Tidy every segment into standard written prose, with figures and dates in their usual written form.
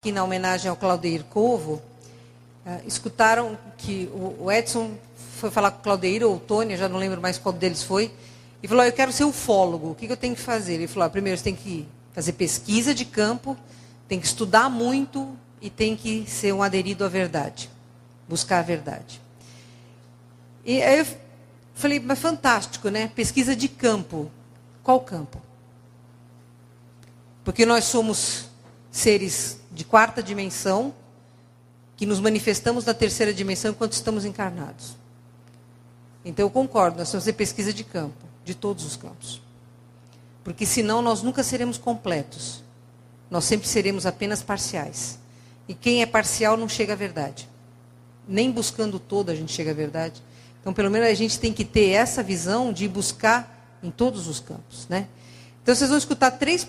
aqui na homenagem ao Claudeir Covo, escutaram que o Edson foi falar com o Claudeir ou o Tony, eu já não lembro mais qual deles foi, e falou, eu quero ser ufólogo, o que eu tenho que fazer? Ele falou, primeiro você tem que fazer pesquisa de campo, tem que estudar muito e tem que ser um aderido à verdade, buscar a verdade. E aí eu falei, mas fantástico, né? Pesquisa de campo. Qual campo? Porque nós somos seres de quarta dimensão, que nos manifestamos na terceira dimensão enquanto estamos encarnados. Então eu concordo, nós temos que fazer pesquisa de campo, de todos os campos. Porque senão nós nunca seremos completos. Nós sempre seremos apenas parciais. E quem é parcial não chega à verdade. Nem buscando todo a gente chega à verdade. Então pelo menos a gente tem que ter essa visão de buscar em todos os campos, né? Então vocês vão escutar 3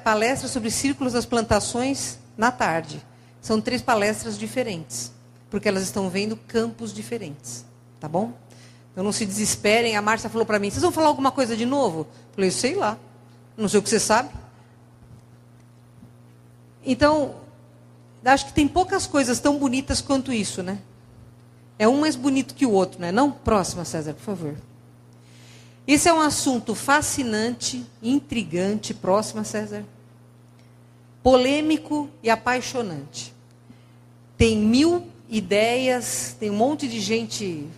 palestras sobre círculos das plantações na tarde. São 3 palestras diferentes, porque elas estão vendo campos diferentes, tá bom? Então não se desesperem. A Márcia falou para mim, vocês vão falar alguma coisa de novo? Eu falei, sei lá, não sei o que você sabe. Então, acho que tem poucas coisas tão bonitas quanto isso, né? É um mais bonito que o outro, né? Não? Próxima, César, por favor. Esse é um assunto fascinante, intrigante, próxima, César, polêmico e apaixonante. Tem 1000 ideias, tem um monte de gente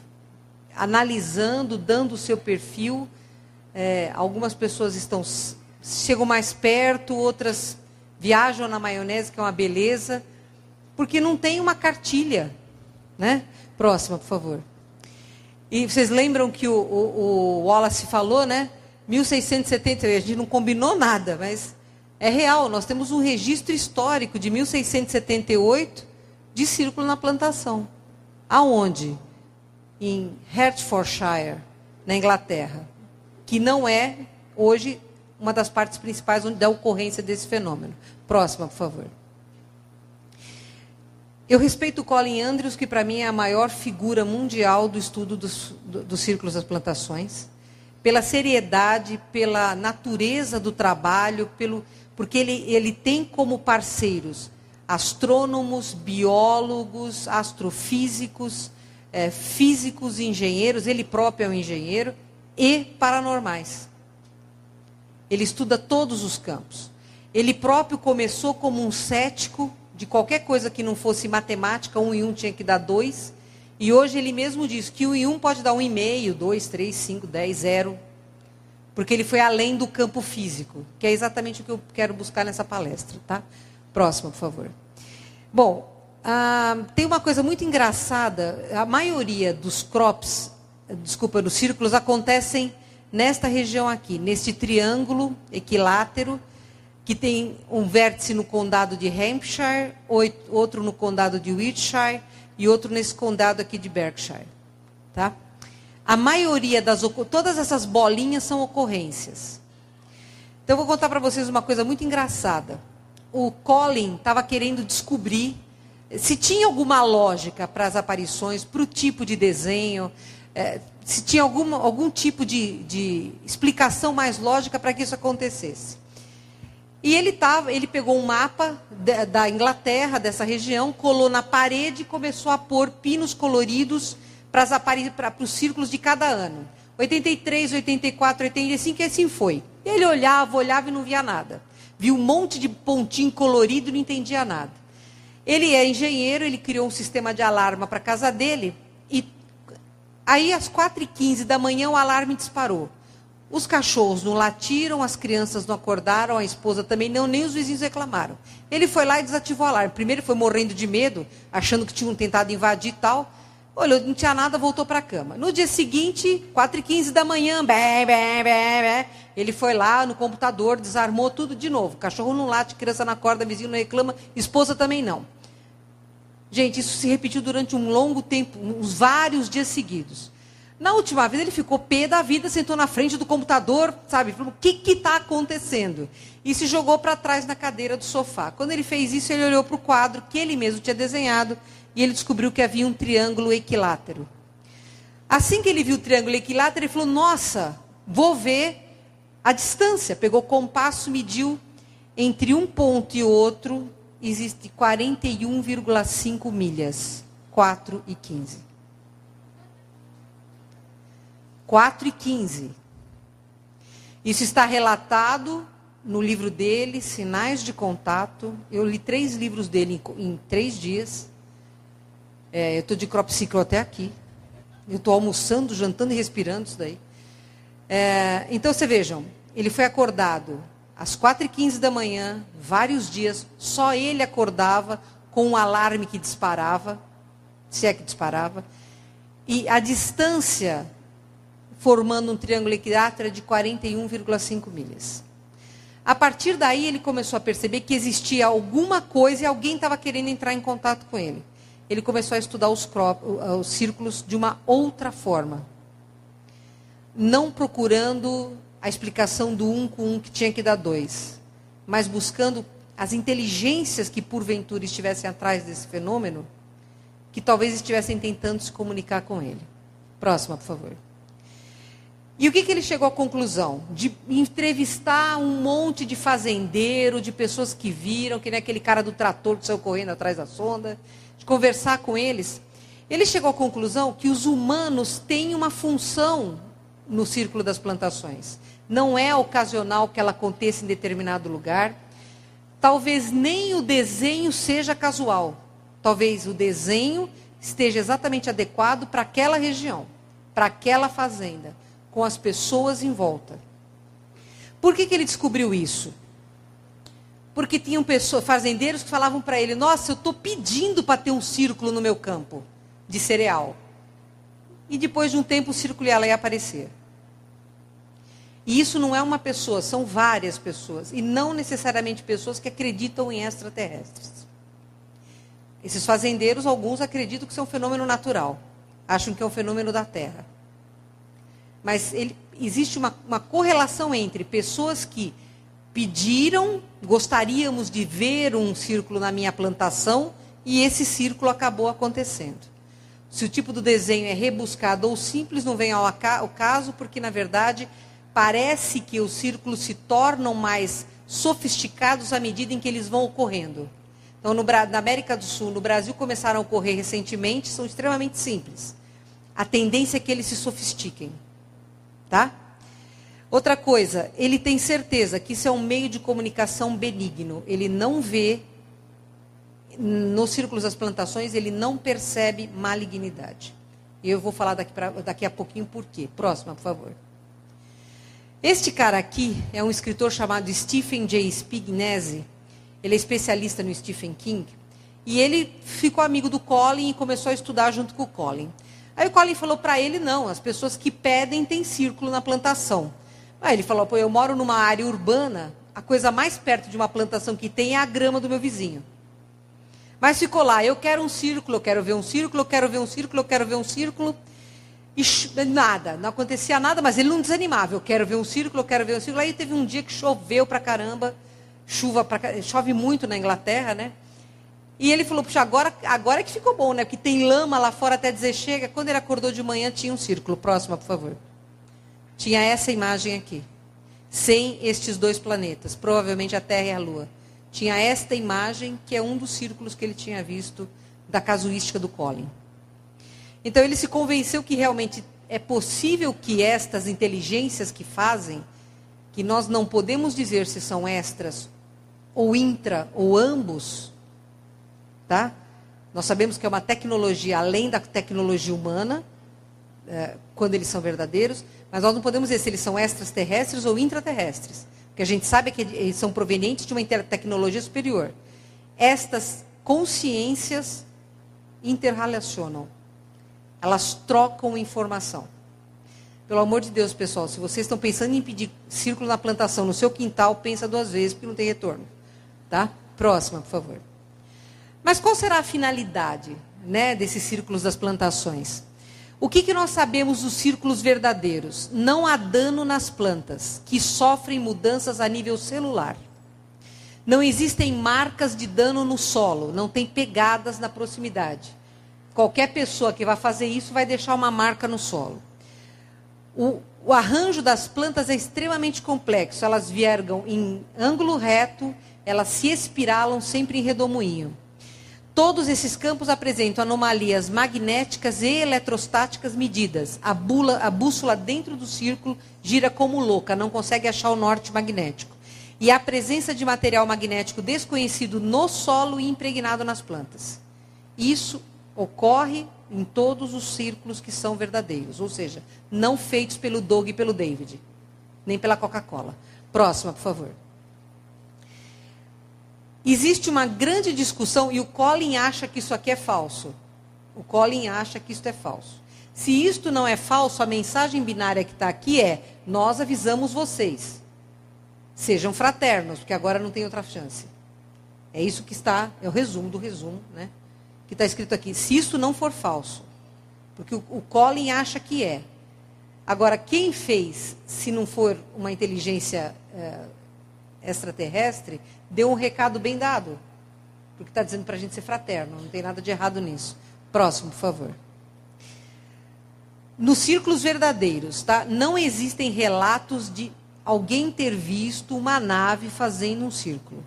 analisando, dando o seu perfil. Algumas pessoas chegam mais perto, outras viajam na maionese, que é uma beleza, porque não tem uma cartilha, né? Próxima, por favor. E vocês lembram que o Wallace falou, né? 1670, a gente não combinou nada, mas é real. Nós temos um registro histórico de 1678 de círculo na plantação. Aonde? Em Hertfordshire, na Inglaterra, que não é, hoje, uma das partes principais da ocorrência desse fenômeno. Próxima, por favor. Eu respeito o Colin Andrews, que para mim é a maior figura mundial do estudo dos círculos das plantações, pela seriedade, pela natureza do trabalho, porque ele tem como parceiros astrônomos, biólogos, astrofísicos, físicos, engenheiros, ele próprio é um engenheiro, e paranormais. Ele estuda todos os campos. Ele próprio começou como um cético de qualquer coisa que não fosse matemática, 1 e 1 tinha que dar 2. E hoje ele mesmo diz que 1 e 1 pode dar 1,5, 2, 3, 5, 10, 0. Porque ele foi além do campo físico, que é exatamente o que eu quero buscar nessa palestra, tá? Próxima, por favor. Bom, tem uma coisa muito engraçada. A maioria dos dos círculos acontecem nesta região aqui, neste triângulo equilátero, que tem um vértice no condado de Hampshire, outro no condado de Wiltshire e outro nesse condado aqui de Berkshire. Tá? A maioria todas essas bolinhas são ocorrências. Então eu vou contar para vocês uma coisa muito engraçada. O Colin estava querendo descobrir se tinha alguma lógica para as aparições, para o tipo de desenho, se tinha algum tipo de explicação mais lógica para que isso acontecesse. E ele pegou um mapa da Inglaterra, dessa região, colou na parede e começou a pôr pinos coloridos para os círculos de cada ano. 83, 84, 85, e assim foi. Ele olhava e não via nada. Viu um monte de pontinho colorido e não entendia nada. Ele é engenheiro, ele criou um sistema de alarme para a casa dele, e aí às 4h15 da manhã o alarme disparou. Os cachorros não latiram, as crianças não acordaram, a esposa também não, nem os vizinhos reclamaram. Ele foi lá e desativou o alarme. Primeiro ele foi morrendo de medo, achando que tinham tentado invadir e tal. Olhou, não tinha nada, voltou para a cama. No dia seguinte, 4h15 da manhã, ele foi lá no computador, desarmou tudo de novo. Cachorro não late, criança não acorda, vizinho não reclama, esposa também não. Gente, isso se repetiu durante um longo tempo, uns vários dias seguidos. Na última vez, ele ficou pé da vida, sentou na frente do computador, sabe? Falou, o que está acontecendo? E se jogou para trás na cadeira do sofá. Quando ele fez isso, ele olhou para o quadro que ele mesmo tinha desenhado e ele descobriu que havia um triângulo equilátero. Assim que ele viu o triângulo equilátero, ele falou, nossa, vou ver a distância. Pegou o compasso, mediu entre um ponto e outro existe 41,5 milhas. 4 e 15. 4 e 15. Isso está relatado no livro dele, Sinais de Contato. Eu li 3 livros dele em 3 dias. Eu estou de crop cycle até aqui. Eu estou almoçando, jantando e respirando isso daí. Então, vocês vejam, ele foi acordado às 4h15 da manhã, vários dias, só ele acordava com um alarme que disparava, se é que disparava, e a distância, formando um triângulo equilátero, é de 41,5 milhas. A partir daí, ele começou a perceber que existia alguma coisa e alguém estava querendo entrar em contato com ele. Ele começou a estudar os círculos de uma outra forma. Não procurando a explicação do 1 com 1 que tinha que dar 2, mas buscando as inteligências que porventura estivessem atrás desse fenômeno, que talvez estivessem tentando se comunicar com ele. Próxima, por favor. E o que ele chegou à conclusão? De entrevistar um monte de fazendeiro, de pessoas que viram, que nem aquele cara do trator que saiu correndo atrás da sonda, de conversar com eles. Ele chegou à conclusão que os humanos têm uma função no círculo das plantações. Não é ocasional que ela aconteça em determinado lugar. Talvez nem o desenho seja casual. Talvez o desenho esteja exatamente adequado para aquela região, para aquela fazenda, com as pessoas em volta. Por que ele descobriu isso? Porque tinham fazendeiros que falavam para ele: nossa, eu estou pedindo para ter um círculo no meu campo de cereal. E depois de um tempo o círculo ia aparecer. E isso não é uma pessoa, são várias pessoas. E não necessariamente pessoas que acreditam em extraterrestres. Esses fazendeiros, alguns acreditam que isso é um fenômeno natural. Acham que é um fenômeno da Terra. Mas existe uma correlação entre pessoas que pediram, gostaríamos de ver um círculo na minha plantação, e esse círculo acabou acontecendo. Se o tipo do desenho é rebuscado ou simples, não vem ao caso, porque, na verdade, parece que os círculos se tornam mais sofisticados à medida em que eles vão ocorrendo. Então, na América do Sul, no Brasil, começaram a ocorrer recentemente, são extremamente simples. A tendência é que eles se sofistiquem. Tá? Outra coisa, ele tem certeza que isso é um meio de comunicação benigno. Ele não vê, nos círculos das plantações, ele não percebe malignidade. E eu vou falar daqui a pouquinho por quê. Próxima, por favor. Este cara aqui é um escritor chamado Stephen J. Spignesi. Ele é especialista no Stephen King. E ele ficou amigo do Colin e começou a estudar junto com o Colin. Aí o Colin falou para ele: não, as pessoas que pedem têm círculo na plantação. Aí ele falou: pô, eu moro numa área urbana, a coisa mais perto de uma plantação que tem é a grama do meu vizinho. Mas ficou lá: eu quero um círculo, eu quero ver um círculo, eu quero ver um círculo, eu quero ver um círculo. E nada, não acontecia nada, mas ele não desanimava: eu quero ver um círculo, eu quero ver um círculo. Aí teve um dia que choveu pra caramba, chove muito na Inglaterra, né? E ele falou: puxa, agora é que ficou bom, né? Porque tem lama lá fora até dizer chega. Quando ele acordou de manhã, tinha um círculo. Próxima, por favor. Tinha essa imagem aqui. Sem estes 2 planetas. Provavelmente a Terra e a Lua. Tinha esta imagem, que é um dos círculos que ele tinha visto da casuística do Colin. Então ele se convenceu que realmente é possível que estas inteligências que fazem, que nós não podemos dizer se são extras, ou intra, ou ambos, tá? Nós sabemos que é uma tecnologia além da tecnologia humana, quando eles são verdadeiros, mas nós não podemos dizer se eles são extraterrestres ou intraterrestres. O que a gente sabe é que eles são provenientes de uma tecnologia superior. Estas consciências interrelacionam. Elas trocam informação. Pelo amor de Deus, pessoal, se vocês estão pensando em pedir círculo na plantação no seu quintal, pensa 2 vezes, porque não tem retorno. Tá? Próxima, por favor. Mas qual será a finalidade, né, desses círculos das plantações? O que nós sabemos dos círculos verdadeiros? Não há dano nas plantas, que sofrem mudanças a nível celular. Não existem marcas de dano no solo, não tem pegadas na proximidade. Qualquer pessoa que vai fazer isso vai deixar uma marca no solo. O arranjo das plantas é extremamente complexo. Elas vergam em ângulo reto, elas se espiralam sempre em redemoinho. Todos esses campos apresentam anomalias magnéticas e eletrostáticas medidas. A bússola dentro do círculo gira como louca, não consegue achar o norte magnético. E a presença de material magnético desconhecido no solo e impregnado nas plantas. Isso ocorre em todos os círculos que são verdadeiros, ou seja, não feitos pelo Doug e pelo David, nem pela Coca-Cola. Próxima, por favor. Existe uma grande discussão, e o Colin acha que isso aqui é falso. O Colin acha que isto é falso. Se isto não é falso, a mensagem binária que está aqui é: nós avisamos vocês. Sejam fraternos, porque agora não tem outra chance. É isso que está, é o resumo do resumo, né? Que está escrito aqui. Se isso não for falso, porque o Colin acha que é. Agora, quem fez, se não for uma inteligência extraterrestre, deu um recado bem dado. Porque está dizendo para a gente ser fraterno, não tem nada de errado nisso. Próximo, por favor. Nos círculos verdadeiros, tá? Não existem relatos de alguém ter visto uma nave fazendo um círculo.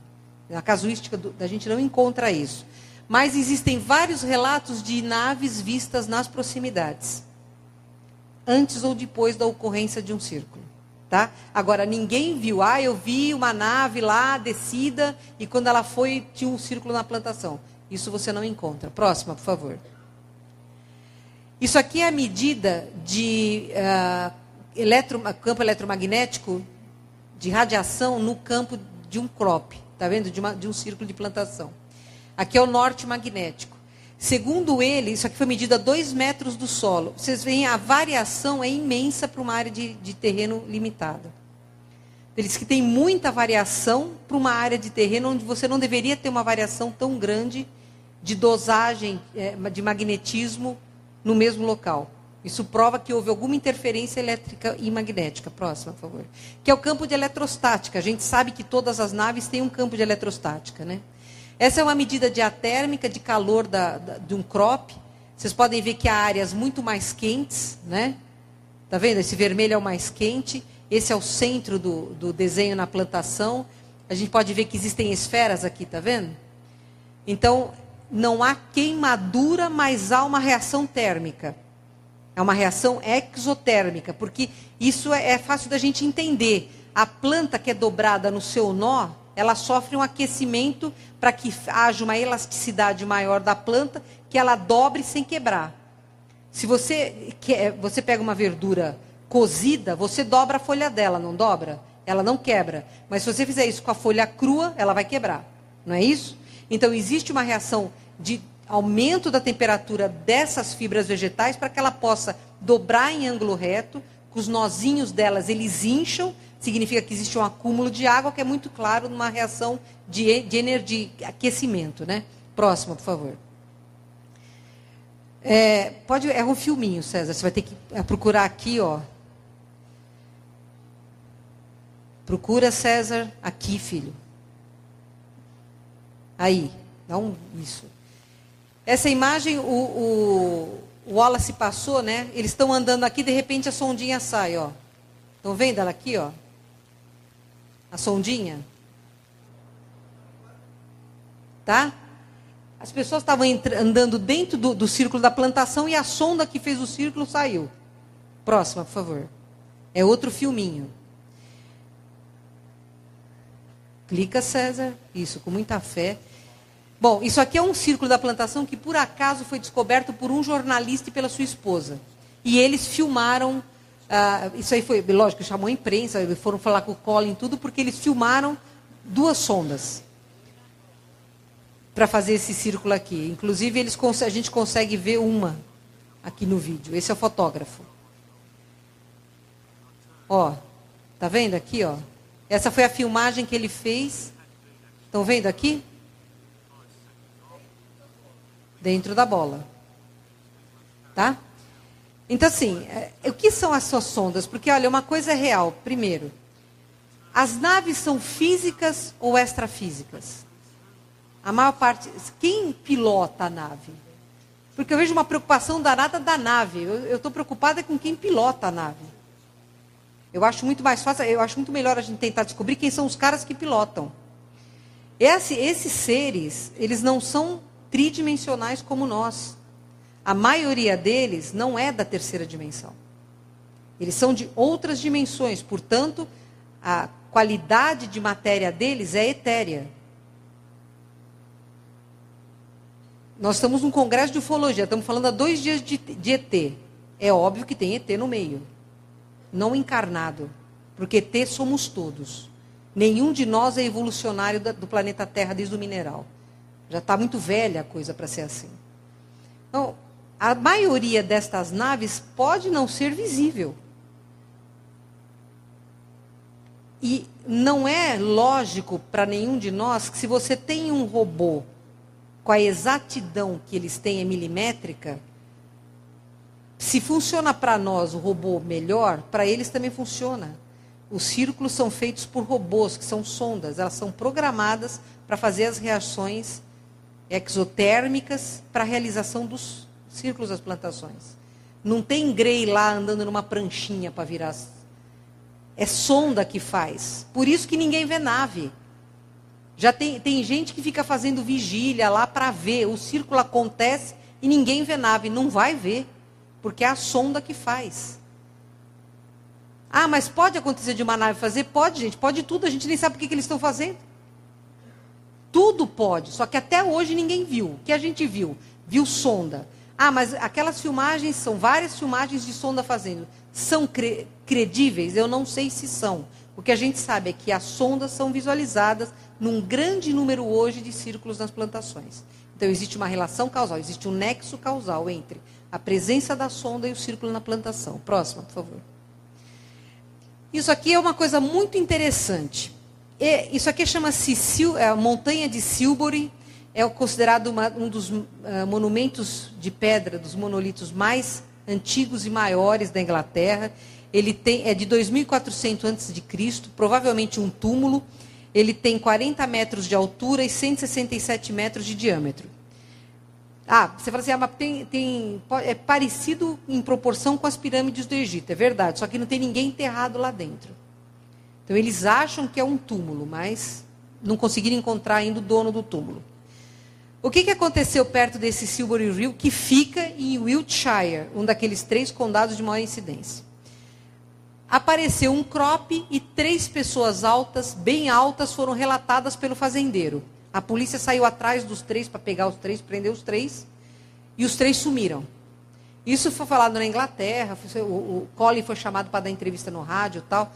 Na casuística da gente não encontra isso. Mas existem vários relatos de naves vistas nas proximidades. Antes ou depois da ocorrência de um círculo. Tá? Agora, ninguém viu, eu vi uma nave lá, descida, e quando ela foi, tinha um círculo na plantação. Isso você não encontra. Próxima, por favor. Isso aqui é a medida de campo eletromagnético de radiação no campo de um crop, tá vendo? De um círculo de plantação. Aqui é o norte magnético. Segundo ele, isso aqui foi medido a 2 metros do solo. Vocês veem, a variação é imensa para uma área de terreno limitada. Ele diz que tem muita variação para uma área de terreno onde você não deveria ter uma variação tão grande de dosagem de magnetismo no mesmo local. Isso prova que houve alguma interferência elétrica e magnética. Próxima, por favor. Que é o campo de eletrostática. A gente sabe que todas as naves têm um campo de eletrostática, né? Essa é uma medida diatérmica de calor de um crop. Vocês podem ver que há áreas muito mais quentes, né? Tá vendo? Esse vermelho é o mais quente. Esse é o centro do desenho na plantação. A gente pode ver que existem esferas aqui, tá vendo? Então, não há queimadura, mas há uma reação térmica. É uma reação exotérmica, porque isso é fácil da gente entender. A planta que é dobrada no seu nó, ela sofre um aquecimento para que haja uma elasticidade maior da planta, que ela dobre sem quebrar. Se você pega uma verdura cozida, você dobra a folha dela, não dobra? Ela não quebra. Mas se você fizer isso com a folha crua, ela vai quebrar. Não é isso? Então, existe uma reação de aumento da temperatura dessas fibras vegetais para que ela possa dobrar em ângulo reto, com os nozinhos delas, eles incham, significa que existe um acúmulo de água, que é muito claro numa reação de energia, aquecimento, né? Próxima, por favor. É um filminho, César, você vai ter que procurar aqui, ó. Procura, César, aqui, filho. Aí, isso. Essa imagem, o Wallace passou, né? Eles estão andando aqui, de repente a sondinha sai, ó. Estão vendo ela aqui, ó? A sondinha. Tá? As pessoas estavam andando dentro do círculo da plantação e a sonda que fez o círculo saiu. Próxima, por favor. É outro filminho. Clica, César. Isso, com muita fé. Bom, isso aqui é um círculo da plantação que, por acaso, foi descoberto por um jornalista e pela sua esposa. E eles filmaram, isso aí foi, lógico, chamou a imprensa, foram falar com o Colin e tudo, porque eles filmaram 2 sondas para fazer esse círculo aqui. Inclusive, a gente consegue ver uma aqui no vídeo. Esse é o fotógrafo. Ó, tá vendo aqui, ó? Essa foi a filmagem que ele fez. Estão vendo aqui? Dentro da bola. Tá? Então, assim, o que são as suas sondas? Porque, olha, uma coisa é real. Primeiro, as naves são físicas ou extrafísicas? A maior parte... Quem pilota a nave? Porque eu vejo uma preocupação danada da nave. Eu estou preocupada com quem pilota a nave. Eu acho muito mais fácil, eu acho muito melhor a gente tentar descobrir quem são os caras que pilotam. Esses seres, eles não são tridimensionais como nós. A maioria deles não é da terceira dimensão. Eles são de outras dimensões, portanto, a qualidade de matéria deles é etérea. Nós estamos num congresso de ufologia, estamos falando há 2 dias de ET. É óbvio que tem ET no meio. Não encarnado. Porque ET somos todos. Nenhum de nós é evolucionário do planeta Terra desde o mineral. Já está muito velha a coisa para ser assim. Então, a maioria destas naves pode não ser visível. E não é lógico para nenhum de nós que se você tem um robô com a exatidão que eles têm é milimétrica, se funciona para nós o robô melhor, para eles também funciona. Os círculos são feitos por robôs, que são sondas. Elas são programadas para fazer as reações exotérmicas para a realização dos círculos das plantações. Não tem Grey lá andando numa pranchinha para virar. É sonda que faz. Por isso que ninguém vê nave. Já tem gente que fica fazendo vigília lá para ver. O círculo acontece e ninguém vê nave. Não vai ver, porque é a sonda que faz. Ah, mas pode acontecer de uma nave fazer? Pode, gente. Pode tudo. A gente nem sabe o que eles estão fazendo. Tudo pode. Só que até hoje ninguém viu. O que a gente viu? Viu sonda. Ah, mas aquelas filmagens, são várias filmagens de sonda fazendo. São credíveis? Eu não sei se são. O que a gente sabe é que as sondas são visualizadas num grande número hoje de círculos nas plantações. Então, existe uma relação causal, existe um nexo causal entre a presença da sonda e o círculo na plantação. Próxima, por favor. Isso aqui é uma coisa muito interessante. Isso aqui chama-se a Montanha de Silbury. É considerado um dos monumentos de pedra, dos monolitos mais antigos e maiores da Inglaterra. Ele é de 2400 a.C., provavelmente um túmulo. Ele tem 40 metros de altura e 167 metros de diâmetro. Ah, você fala assim, mas é parecido em proporção com as pirâmides do Egito. É verdade, só que não tem ninguém enterrado lá dentro. Então, eles acham que é um túmulo, mas não conseguiram encontrar ainda o dono do túmulo. O que aconteceu perto desse Silbury Hill, que fica em Wiltshire, um daqueles 3 condados de maior incidência? Apareceu um crop e 3 pessoas altas, bem altas, foram relatadas pelo fazendeiro. A polícia saiu atrás dos 3 para pegar os 3, prender os 3, e os 3 sumiram. Isso foi falado na Inglaterra, o Colin foi chamado para dar entrevista no rádio e tal.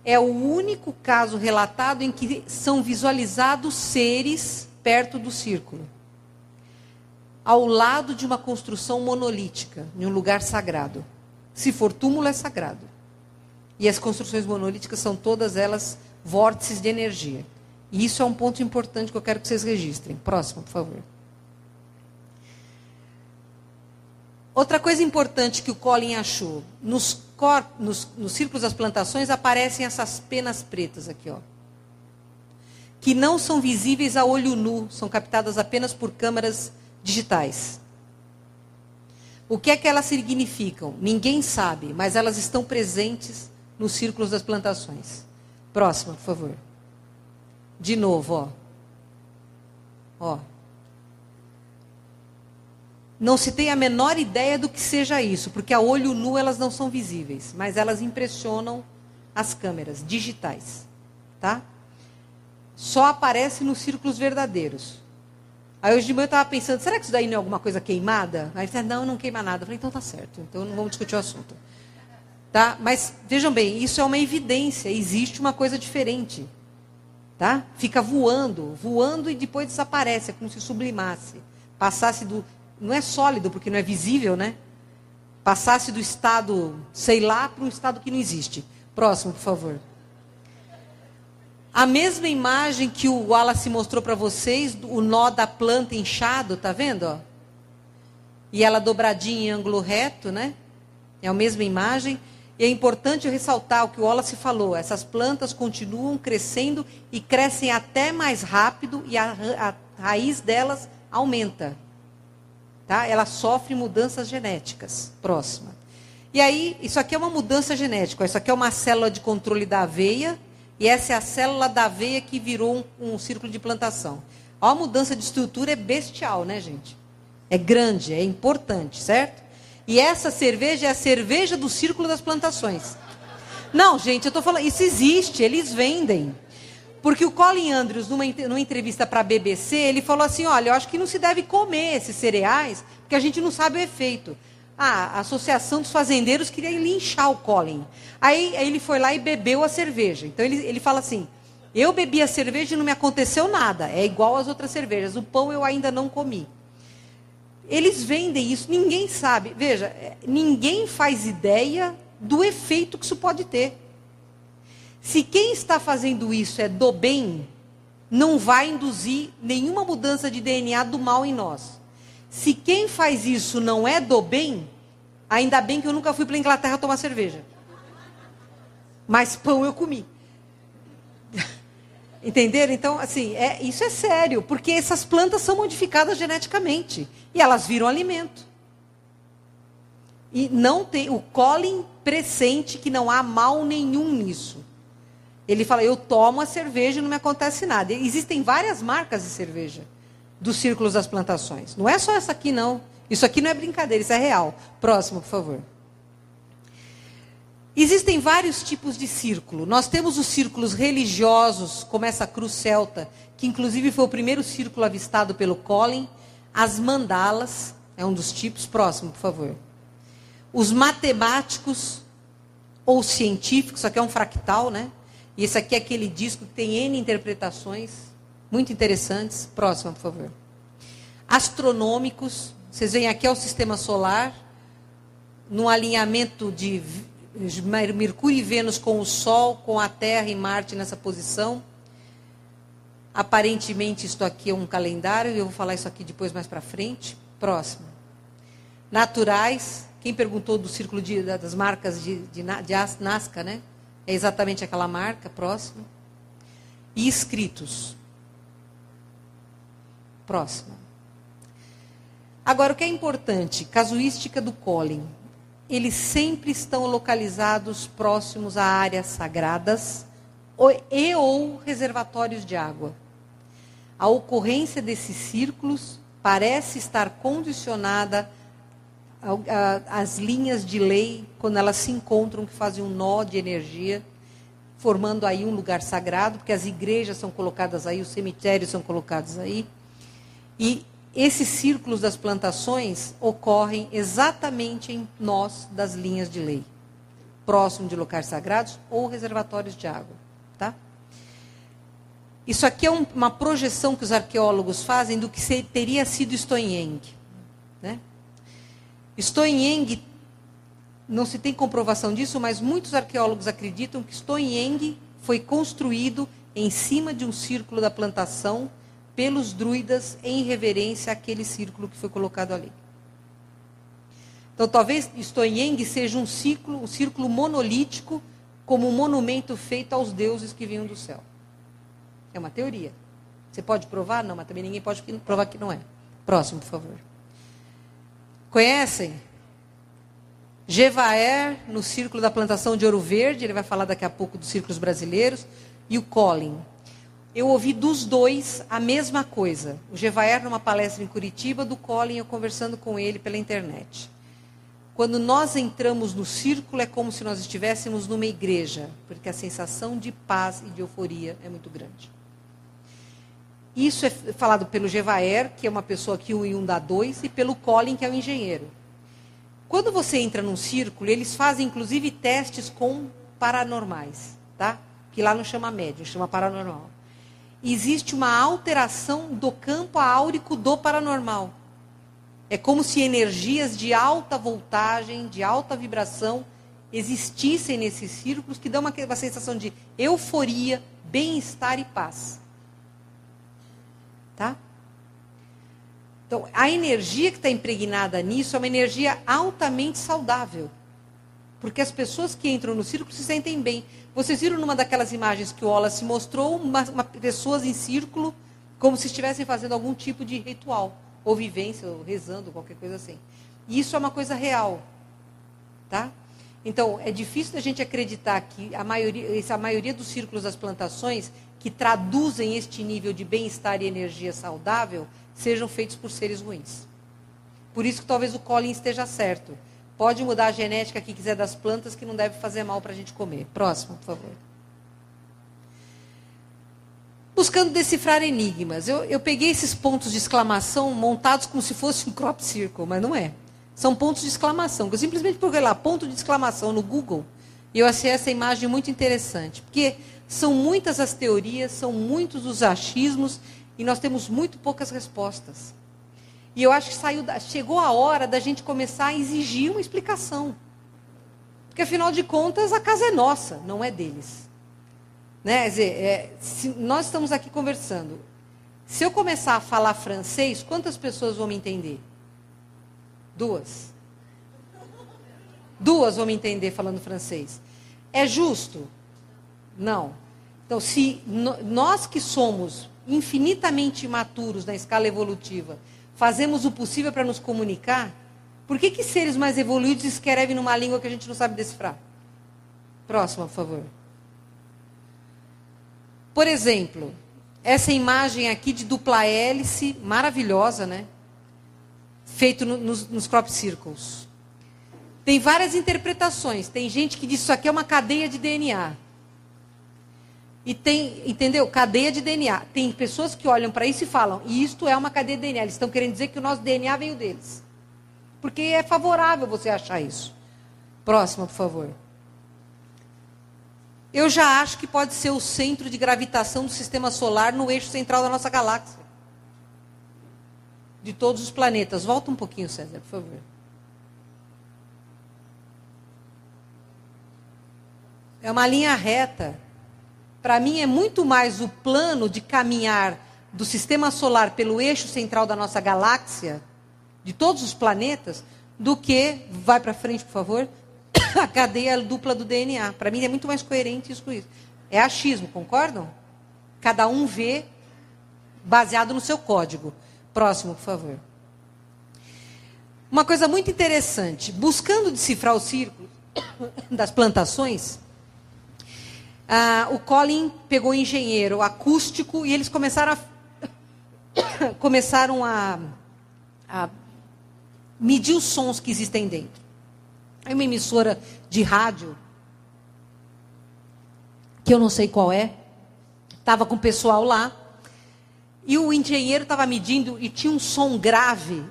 É o único caso relatado em que são visualizados seres perto do círculo, ao lado de uma construção monolítica, em um lugar sagrado. Se for túmulo, é sagrado. E as construções monolíticas são todas elas vórtices de energia. E isso é um ponto importante que eu quero que vocês registrem. Próximo, por favor. Outra coisa importante que o Colin achou, nos círculos das plantações aparecem essas penas pretas aqui, ó, que não são visíveis a olho nu, são captadas apenas por câmeras digitais. O que é que elas significam? Ninguém sabe, mas elas estão presentes nos círculos das plantações. Próxima, por favor. De novo, ó. Não se tem a menor ideia do que seja isso, porque a olho nu elas não são visíveis, mas elas impressionam as câmeras digitais, tá? Só aparece nos círculos verdadeiros. Aí hoje de manhã eu estava pensando, será que isso daí não é alguma coisa queimada? Aí ele disse, não queima nada. Eu falei, então tá certo, então não vamos discutir o assunto. Tá? Mas vejam bem, isso é uma evidência, existe uma coisa diferente. Tá? Fica voando e depois desaparece, é como se sublimasse. Passasse do... Não é sólido, porque não é visível, né? Passasse do estado, sei lá, para um estado que não existe. Próximo, por favor. A mesma imagem que o Wallace mostrou para vocês, o nó da planta inchado, tá vendo? Ó? E ela dobradinha em ângulo reto, né? É a mesma imagem. E é importante ressaltar o que o Wallace falou. Essas plantas continuam crescendo e crescem até mais rápido e a raiz delas aumenta. Tá? Ela sofre mudanças genéticas. Próxima. E aí, isso aqui é uma mudança genética. Isso aqui é uma célula de controle da aveia. e essa é a célula da aveia que virou um círculo de plantação. A mudança de estrutura é bestial, né, gente? É grande, é importante, certo? E essa cerveja é a cerveja do círculo das plantações. Não, gente, eu estou falando, isso existe, eles vendem. Porque o Colin Andrews, numa entrevista para a BBC, ele falou assim, olha, eu acho que não se deve comer esses cereais, porque a gente não sabe o efeito. A Associação dos Fazendeiros queria linchar o Colin. Aí ele foi lá e bebeu a cerveja. Então ele fala assim, eu bebi a cerveja e não me aconteceu nada, é igual às outras cervejas, o pão eu ainda não comi. Eles vendem isso, ninguém sabe. Veja, ninguém faz ideia do efeito que isso pode ter. Se quem está fazendo isso é do bem, não vai induzir nenhuma mudança de DNA do mal em nós. Se quem faz isso não é do bem, ainda bem que eu nunca fui para a Inglaterra tomar cerveja. Mas pão eu comi. Entenderam? Então, assim, isso é sério, porque essas plantas são modificadas geneticamente e elas viram alimento. E não tem, o Colin pressente que não há mal nenhum nisso. Ele fala, eu tomo a cerveja e não me acontece nada. E existem várias marcas de cerveja dos círculos das plantações. Não é só essa aqui, não. Isso aqui não é brincadeira, isso é real. Próximo, por favor. Existem vários tipos de círculo. Nós temos os círculos religiosos, como essa cruz celta, que inclusive foi o primeiro círculo avistado pelo Colin. As mandalas, é um dos tipos. Próximo, por favor. Os matemáticos ou científicos, isso aqui é um fractal, né? E esse aqui é aquele disco que tem N interpretações, muito interessantes. Próximo, por favor. Astronômicos, vocês veem aqui é o sistema solar, num alinhamento de Mercúrio e Vênus com o Sol, com a Terra e Marte nessa posição. Aparentemente, isto aqui é um calendário, eu vou falar isso aqui depois mais para frente. Próximo. Naturais, quem perguntou do círculo das marcas de Nazca, né? É exatamente aquela marca. Próximo. E escritos. Próximo. Agora, o que é importante, casuística do Colin. Eles sempre estão localizados próximos a áreas sagradas ou reservatórios de água. A ocorrência desses círculos parece estar condicionada às linhas de lei, quando elas se encontram, que fazem um nó de energia, formando aí um lugar sagrado, porque as igrejas são colocadas aí, os cemitérios são colocados aí. E esses círculos das plantações ocorrem exatamente em nós das linhas de lei, próximo de locais sagrados ou reservatórios de água. Tá? Isso aqui é uma projeção que os arqueólogos fazem do que teria sido Stonehenge. Né? Stonehenge, não se tem comprovação disso, mas muitos arqueólogos acreditam que Stonehenge foi construído em cima de um círculo da plantação pelos druidas em reverência àquele círculo que foi colocado ali. Então, talvez Stonehenge seja um círculo monolítico, como um monumento feito aos deuses que vinham do céu. É uma teoria. Você pode provar? Não, mas também ninguém pode provar que não é. Próximo, por favor. Conhecem? Gevaer, no círculo da plantação de Ouro Verde, ele vai falar daqui a pouco dos círculos brasileiros, e o Colin. Eu ouvi dos dois a mesma coisa. O Gevaer numa palestra em Curitiba, do Colin eu conversando com ele pela internet. Quando nós entramos no círculo, é como se nós estivéssemos numa igreja, porque a sensação de paz e de euforia é muito grande. Isso é falado pelo Gevaer, que é uma pessoa que 1 e 1 dá 2, e pelo Colin, que é o engenheiro. Quando você entra num círculo, eles fazem inclusive testes com paranormais, tá? Que lá não chama médium, chama paranormal. Existe uma alteração do campo áurico do paranormal. É como se energias de alta voltagem, de alta vibração, existissem nesses círculos, que dão uma sensação de euforia, bem-estar e paz. Tá? Então, a energia que está impregnada nisso é uma energia altamente saudável. Porque as pessoas que entram no círculo se sentem bem. Vocês viram numa daquelas imagens que o Wallace mostrou, pessoas em círculo, como se estivessem fazendo algum tipo de ritual, ou vivência, ou rezando, qualquer coisa assim. E isso é uma coisa real. Tá? Então, é difícil da gente acreditar que a maioria dos círculos das plantações que traduzem este nível de bem-estar e energia saudável sejam feitos por seres ruins. Por isso que talvez o Collins esteja certo. Pode mudar a genética que quiser das plantas, que não deve fazer mal para a gente comer. Próximo, por favor. Buscando decifrar enigmas. Eu peguei esses pontos de exclamação montados como se fosse um crop circle, mas não é. São pontos de exclamação. Eu simplesmente procurei lá, ponto de exclamação no Google, e eu achei essa imagem muito interessante. Porque são muitas as teorias, são muitos os achismos, e nós temos muito poucas respostas. E eu acho que chegou a hora da gente começar a exigir uma explicação. Porque, afinal de contas, a casa é nossa, não é deles. Né? Quer dizer, se nós estamos aqui conversando. Se eu começar a falar francês, quantas pessoas vão me entender? 2. 2 vão me entender falando francês. É justo? Não. Então, se nós que somos infinitamente imaturos na escala evolutiva, fazemos o possível para nos comunicar, por que seres mais evoluídos escrevem numa língua que a gente não sabe decifrar? Próxima, por favor. Por exemplo, essa imagem aqui de dupla hélice, maravilhosa, né? Feito nos crop circles. Tem várias interpretações. Tem gente que diz que isso aqui é uma cadeia de DNA. E tem, entendeu? Cadeia de DNA. Tem pessoas que olham para isso e falam, e isto é uma cadeia de DNA. Eles estão querendo dizer que o nosso DNA veio deles. Porque é favorável você achar isso. Próxima, por favor. Eu já acho que pode ser o centro de gravitação do sistema solar no eixo central da nossa galáxia. De todos os planetas. Volta um pouquinho, César, por favor. É uma linha reta. Para mim, é muito mais o plano de caminhar do sistema solar pelo eixo central da nossa galáxia, de todos os planetas, do que, vai para frente, por favor, a cadeia dupla do DNA. Para mim, é muito mais coerente isso com isso. É achismo, concordam? Cada um vê baseado no seu código. Próximo, por favor. Uma coisa muito interessante. Buscando decifrar os círculos das plantações, o Colin pegou um engenheiro acústico e eles começaram a medir os sons que existem dentro. Aí uma emissora de rádio, que eu não sei qual é, estava com o pessoal lá, e o engenheiro estava medindo e tinha um som grave,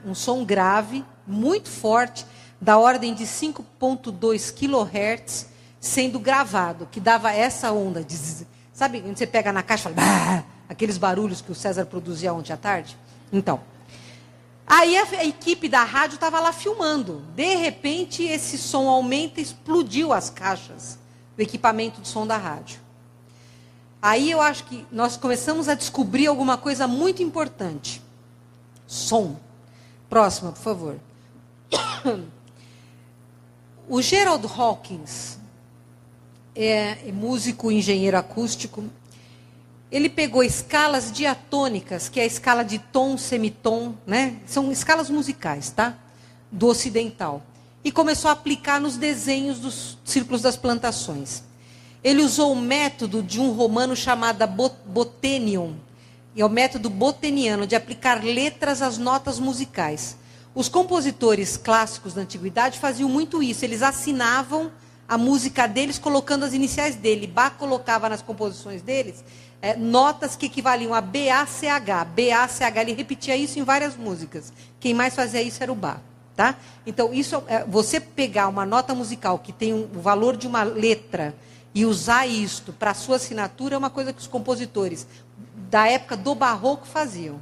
muito forte, da ordem de 5,2 kHz, sendo gravado, que dava essa onda. Sabe, quando você pega na caixa e fala, bah! Aqueles barulhos que o César produzia ontem à tarde? Então, aí a equipe da rádio estava lá filmando. De repente, esse som aumenta e explodiu as caixas do equipamento de som da rádio. Aí eu acho que nós começamos a descobrir alguma coisa muito importante. Som. Próxima, por favor. O Gerald Hawkins, músico e engenheiro acústico, ele pegou escalas diatônicas, que é a escala de tom, semitom, né? São escalas musicais, tá? Do ocidental. E começou a aplicar nos desenhos dos círculos das plantações. Ele usou o método de um romano chamado Bothenium, e é o método boteniano, de aplicar letras às notas musicais. Os compositores clássicos da antiguidade faziam muito isso, eles assinavam a música deles colocando as iniciais dele. Bach colocava nas composições deles notas que equivaliam a BACH. BACH, ele repetia isso em várias músicas. Quem mais fazia isso era o Bach. Tá? Então, você pegar uma nota musical que tem o valor de uma letra e usar isto para a sua assinatura é uma coisa que os compositores da época do Barroco faziam.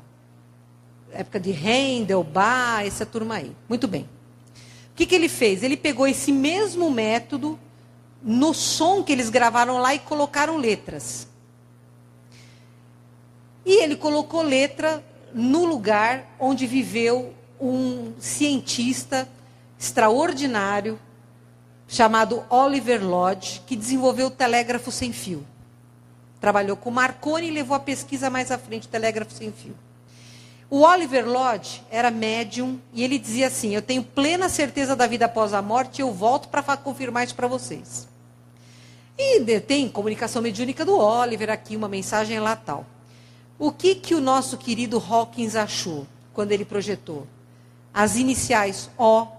Época de Handel, Bach, essa turma aí. Muito bem. O que ele fez? Ele pegou esse mesmo método no som que eles gravaram lá e colocaram letras. E ele colocou letra no lugar onde viveu um cientista extraordinário chamado Oliver Lodge, que desenvolveu o telégrafo sem fio. Trabalhou com Marconi e levou a pesquisa mais à frente, o telégrafo sem fio. O Oliver Lodge era médium e ele dizia assim: eu tenho plena certeza da vida após a morte e eu volto para confirmar isso para vocês. E tem comunicação mediúnica do Oliver aqui, uma mensagem lá tal. O que o nosso querido Hawkins achou quando ele projetou? As iniciais OL,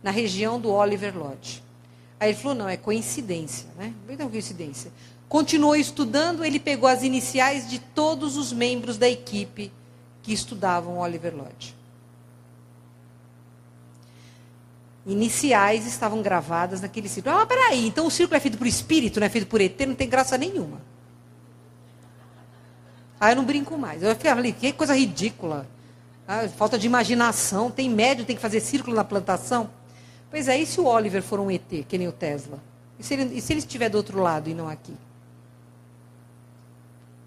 na região do Oliver Lodge. Aí ele falou, não, é coincidência, né? Não é coincidência. Continuou estudando, ele pegou as iniciais de todos os membros da equipe que estudavam Oliver Lodge. Iniciais estavam gravadas naquele círculo. Ah, peraí, então o círculo é feito por espírito, não é feito por ET, não tem graça nenhuma. Aí eu não brinco mais. Eu falei, que coisa ridícula. Ah, falta de imaginação. Tem médium, tem que fazer círculo na plantação. Pois é, e se o Oliver for um ET, que nem o Tesla? E se ele estiver do outro lado e não aqui?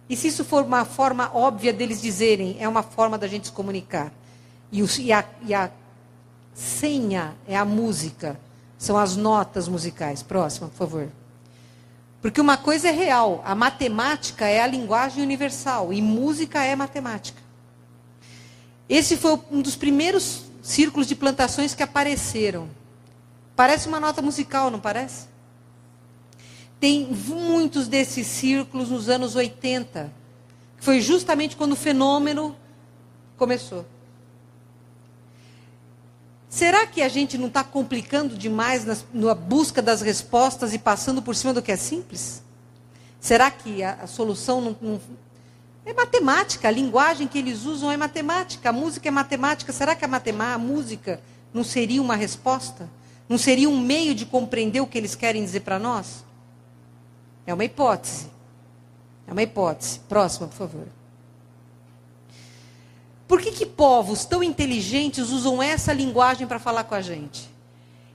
E se isso for uma forma óbvia deles dizerem, é uma forma da gente se comunicar. E a senha é a música, são as notas musicais. Próxima, por favor. Porque uma coisa é real, a matemática é a linguagem universal, e música é matemática. Esse foi um dos primeiros círculos de plantações que apareceram. Parece uma nota musical, não parece? Tem muitos desses círculos nos anos 80. Foi justamente quando o fenômeno começou. Será que a gente não está complicando demais na busca das respostas e passando por cima do que é simples? Será que a solução não... É matemática, a linguagem que eles usam é matemática, a música é matemática. Será que a música não seria uma resposta? Não seria um meio de compreender o que eles querem dizer para nós? É uma hipótese. É uma hipótese. Próxima, por favor. Por que povos tão inteligentes usam essa linguagem para falar com a gente?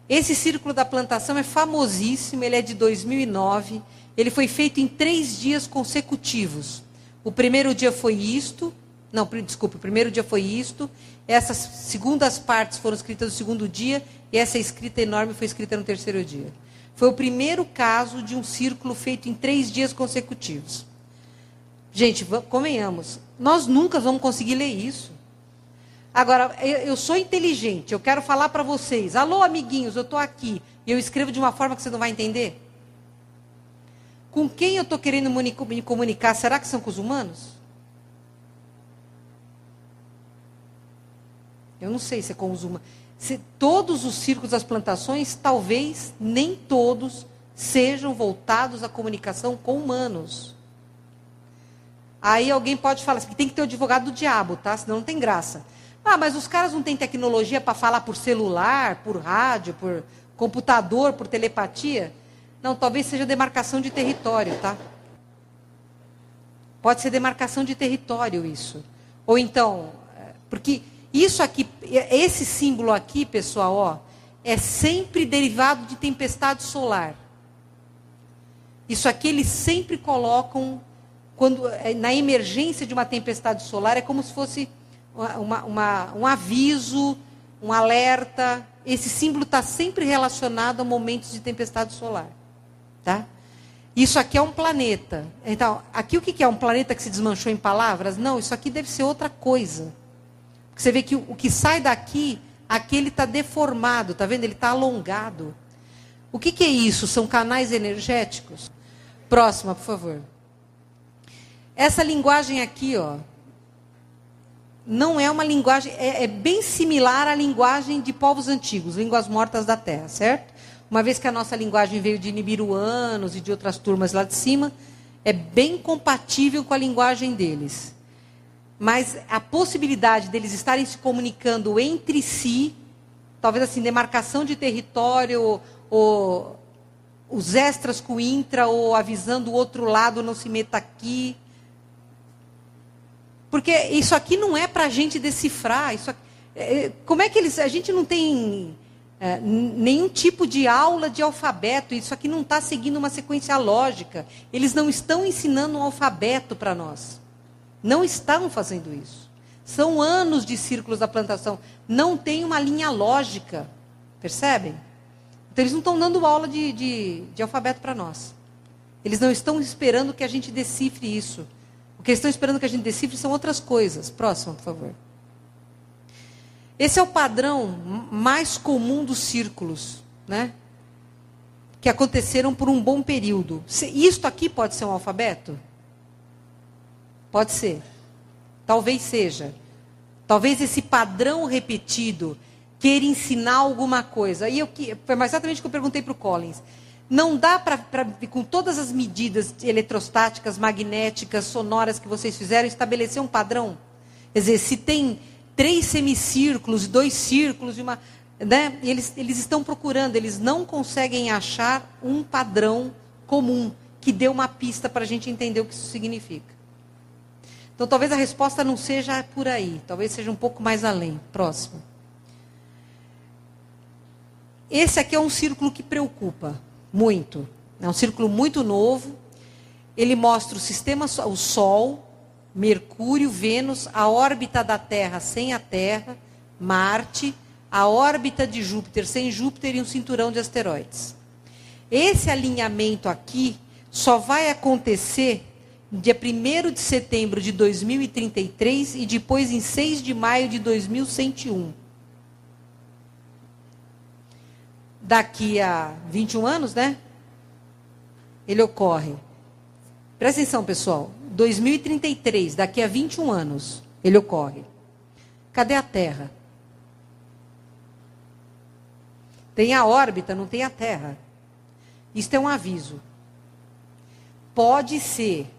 Esse círculo da plantação é famosíssimo, ele é de 2009. Ele foi feito em 3 dias consecutivos. O primeiro dia foi isto. Não, desculpa, o primeiro dia foi isto. Essas segundas partes foram escritas no segundo dia. E essa escrita enorme foi escrita no terceiro dia. Foi o primeiro caso de um círculo feito em 3 dias consecutivos. Gente, convenhamos, nós nunca vamos conseguir ler isso. Agora, eu sou inteligente, eu quero falar para vocês. Alô, amiguinhos, eu estou aqui. E eu escrevo de uma forma que você não vai entender? Com quem eu estou querendo me comunicar? Será que são com os humanos? Eu não sei se é com os humanos. Todos os círculos das plantações, talvez nem todos sejam voltados à comunicação com humanos. Aí alguém pode falar assim, tem que ter o advogado do diabo, tá? Senão não tem graça. Ah, mas os caras não têm tecnologia para falar por celular, por rádio, por computador, por telepatia? Não, talvez seja demarcação de território, tá? Pode ser demarcação de território isso. Ou então, porque isso aqui, esse símbolo aqui, pessoal, ó, é sempre derivado de tempestade solar. Isso aqui eles sempre colocam, quando, na emergência de uma tempestade solar, é como se fosse um aviso, um alerta. Esse símbolo está sempre relacionado a momentos de tempestade solar. Tá? Isso aqui é um planeta. Então, aqui o que é? Um planeta que se desmanchou em palavras? Não, isso aqui deve ser outra coisa. Porque você vê que o que sai daqui, aqui ele está deformado, tá vendo? Ele está alongado. O que é isso? São canais energéticos? Próxima, por favor. Essa linguagem aqui, ó, não é uma linguagem, é bem similar à linguagem de povos antigos, línguas mortas da Terra, certo? Uma vez que a nossa linguagem veio de nibiruanos e de outras turmas lá de cima, é bem compatível com a linguagem deles. Mas a possibilidade deles estarem se comunicando entre si, talvez assim, demarcação de território, ou os extras com o intra, ou avisando o outro lado, não se meta aqui. Porque isso aqui não é para a gente decifrar. Isso aqui, como é que eles... A gente não tem... nenhum tipo de aula de alfabeto, isso aqui não está seguindo uma sequência lógica. Eles não estão ensinando um alfabeto para nós. Não estão fazendo isso. São anos de círculos da plantação. Não tem uma linha lógica. Percebem? Então eles não estão dando aula de alfabeto para nós. Eles não estão esperando que a gente decifre isso. O que eles estão esperando que a gente decifre são outras coisas. Próximo, por favor. Esse é o padrão mais comum dos círculos, né? Que aconteceram por um bom período. Isto aqui pode ser um alfabeto? Pode ser. Talvez seja. Talvez esse padrão repetido queira ensinar alguma coisa. E foi exatamente o que eu perguntei para o Collins. Não dá para, com todas as medidas eletrostáticas, magnéticas, sonoras que vocês fizeram, estabelecer um padrão? Quer dizer, se tem 3 semicírculos, 2 círculos, e uma... Né? Eles estão procurando, eles não conseguem achar um padrão comum que dê uma pista para a gente entender o que isso significa. Então, talvez a resposta não seja por aí, talvez seja um pouco mais além. Próximo. Esse aqui é um círculo que preocupa muito. É um círculo muito novo. Ele mostra o sistema, o Sol, Mercúrio, Vênus, a órbita da Terra sem a Terra, Marte, a órbita de Júpiter sem Júpiter e um cinturão de asteroides. Esse alinhamento aqui só vai acontecer dia 1º de setembro de 2033 e depois em 6 de maio de 2101. Daqui a 21 anos, né? Ele ocorre. Presta atenção, pessoal. 2033, daqui a 21 anos, ele ocorre. Cadê a Terra? Tem a órbita, não tem a Terra. Isto é um aviso. Pode ser.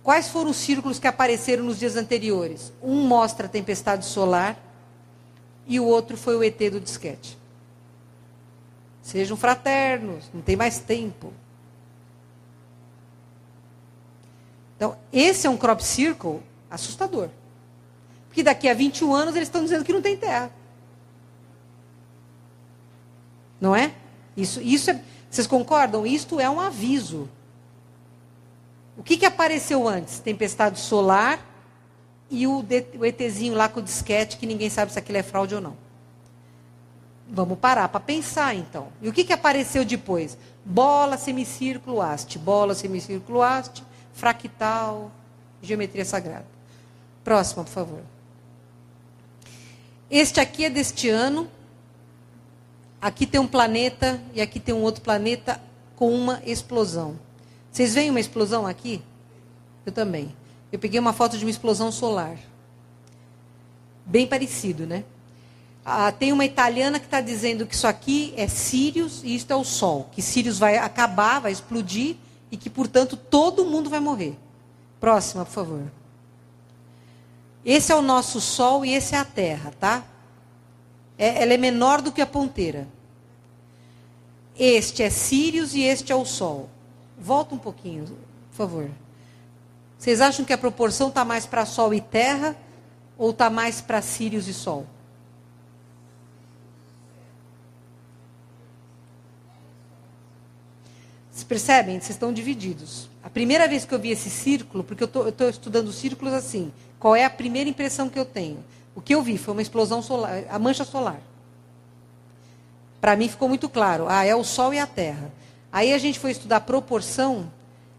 Quais foram os círculos que apareceram nos dias anteriores? Um mostra a tempestade solar e o outro foi o ET do disquete. Sejam fraternos, não tem mais tempo. Então, esse é um crop circle assustador. Porque daqui a 21 anos eles estão dizendo que não tem Terra. Não é? Isso é, vocês concordam? Isto é um aviso. O que apareceu antes? Tempestade solar e o ETzinho lá com o disquete, que ninguém sabe se aquilo é fraude ou não. Vamos parar para pensar, então. E o que apareceu depois? Bola, semicírculo, haste. Bola, semicírculo, haste, fractal, geometria sagrada. Próxima, por favor. Este aqui é deste ano. Aqui tem um planeta e aqui tem um outro planeta com uma explosão. Vocês veem uma explosão aqui? Eu também. Eu peguei uma foto de uma explosão solar. Bem parecido, né? Tem uma italiana que está dizendo que isso aqui é Sirius e isto é o Sol. Que Sirius vai acabar, vai explodir e que, portanto, todo mundo vai morrer. Próxima, por favor. Esse é o nosso Sol e esse é a Terra, tá? Ela é menor do que a ponteira. Este é Sirius e este é o Sol. Volta um pouquinho, por favor. Vocês acham que a proporção está mais para Sol e Terra ou está mais para Sirius e Sol? Vocês percebem? Vocês estão divididos. A primeira vez que eu vi esse círculo, porque eu estou estudando círculos assim, qual é a primeira impressão que eu tenho? O que eu vi foi uma explosão solar, a mancha solar. Para mim ficou muito claro. É o Sol e a Terra. Aí a gente foi estudar proporção,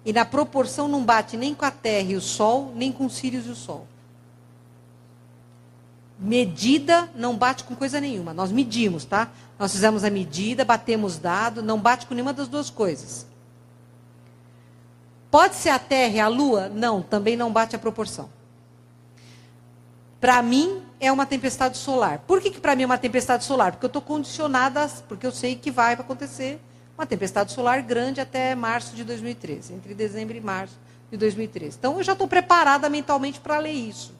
e na proporção não bate nem com a Terra e o Sol, nem com Sirius e o Sol. Medida não bate com coisa nenhuma. Nós medimos, tá? Nós fizemos a medida, batemos dado, não bate com nenhuma das duas coisas. Pode ser a Terra e a Lua? Não, também não bate a proporção. Para mim, é uma tempestade solar. Por que para mim é uma tempestade solar? Porque eu estou condicionada, porque eu sei que vai acontecer uma tempestade solar grande até março de 2013, entre dezembro e março de 2013. Então, eu já estou preparada mentalmente para ler isso.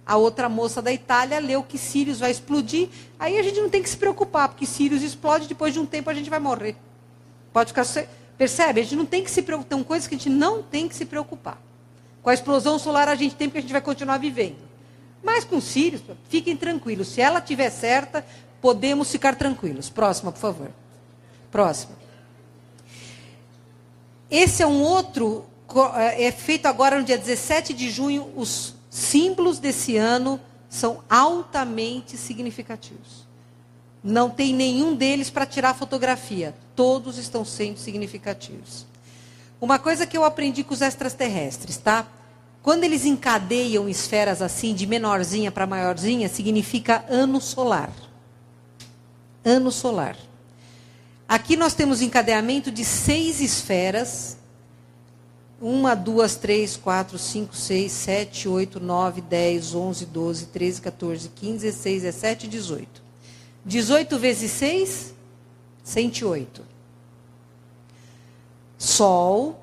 A outra moça da Itália leu que Sirius vai explodir. Aí a gente não tem que se preocupar, porque Sirius explode, depois de um tempo a gente vai morrer. Pode ficar... Percebe? A gente não tem que se preocupar. Tem coisas que a gente não tem que se preocupar. Com a explosão solar a gente tem, porque a gente vai continuar vivendo. Mas com Sirius, fiquem tranquilos. Se ela estiver certa, podemos ficar tranquilos. Próxima, por favor. Próxima. Esse é um outro... É feito agora no dia 17 de junho, os símbolos desse ano são altamente significativos. Não tem nenhum deles para tirar fotografia. Todos estão sendo significativos. Uma coisa que eu aprendi com os extraterrestres, tá? Quando eles encadeiam esferas assim, de menorzinha para maiorzinha, significa ano solar. Ano solar. Aqui nós temos encadeamento de 6 esferas. 1, 2, 3, 4, 5, 6, 7, 8, 9, 10, 11, 12, 13, 14, 15, 16, 17, 18. 18 vezes 6, 108. Sol,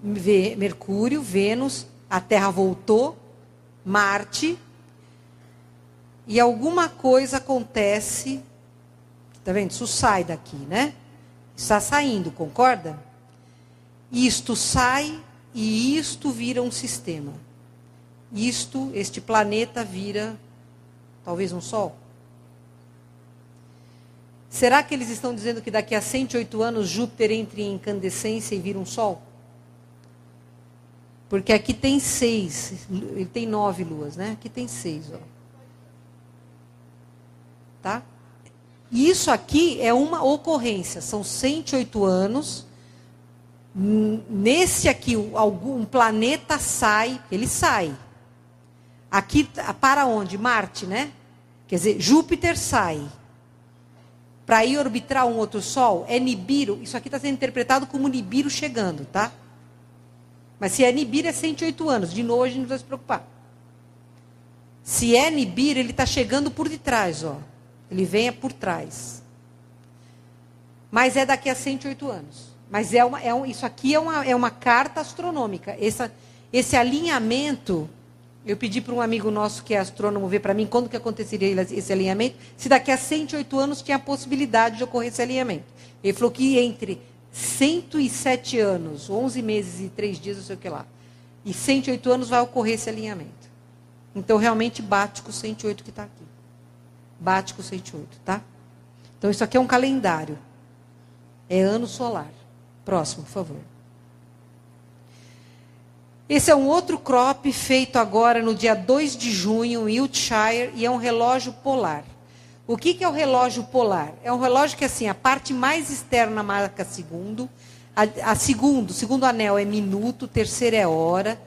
Mercúrio, Vênus, a Terra voltou, Marte, e alguma coisa acontece, tá vendo? Isso sai daqui, né? Está saindo, concorda? Isto sai e isto vira um sistema. Este planeta vira, talvez um Sol. Será que eles estão dizendo que daqui a 108 anos Júpiter entre em incandescência e vira um Sol? Porque aqui tem 6, ele tem 9 luas, né? Aqui tem 6, ó. Tá? E isso aqui é uma ocorrência, são 108 anos. Nesse aqui, um planeta sai, ele sai. Aqui, para onde? Marte, né? Quer dizer, Júpiter sai. Para ir orbitar um outro Sol, é Nibiru. Isso aqui está sendo interpretado como Nibiru chegando, tá? Mas se é Nibiru, é 108 anos. De novo, a gente não precisa se preocupar. Se é Nibiru, ele está chegando por detrás, ó. Ele vem por trás. Mas é daqui a 108 anos. Mas isso aqui é uma carta astronômica. Esse alinhamento, eu pedi para um amigo nosso que é astrônomo ver para mim quando que aconteceria esse alinhamento, se daqui a 108 anos tinha a possibilidade de ocorrer esse alinhamento. Ele falou que entre 107 anos, 11 meses e 3 dias, não sei o que lá, e 108 anos vai ocorrer esse alinhamento. Então, realmente bate com o 108 que está aqui. Bate com o 108, tá? Então, isso aqui é um calendário. É ano solar. Próximo, por favor. Esse é um outro crop feito agora no dia 2 de junho, em Wiltshire, e é um relógio polar. O que é o relógio polar? É um relógio que, assim, a parte mais externa marca segundo, segundo anel é minuto, terceiro é hora,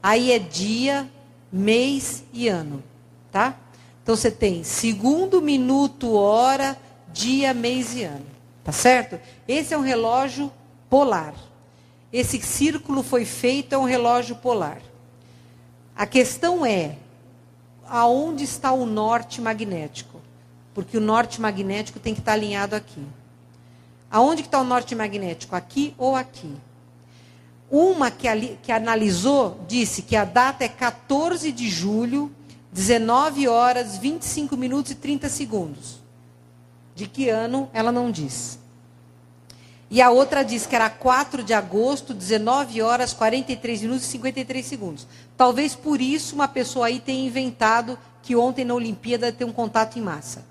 aí é dia, mês e ano, tá? Então, você tem segundo, minuto, hora, dia, mês e ano, tá certo? Esse é um relógio polar. Esse círculo foi feito, é um relógio polar. A questão é, aonde está o norte magnético? Porque o norte magnético tem que estar alinhado aqui. Aonde que está o norte magnético? Aqui ou aqui? Uma que analisou, disse que a data é 14 de julho, 19 horas, 25 minutos e 30 segundos. De que ano, ela não diz. E a outra diz que era 4 de agosto, 19 horas, 43 minutos e 53 segundos. Talvez por isso uma pessoa aí tenha inventado que ontem na Olimpíada tem um contato em massa.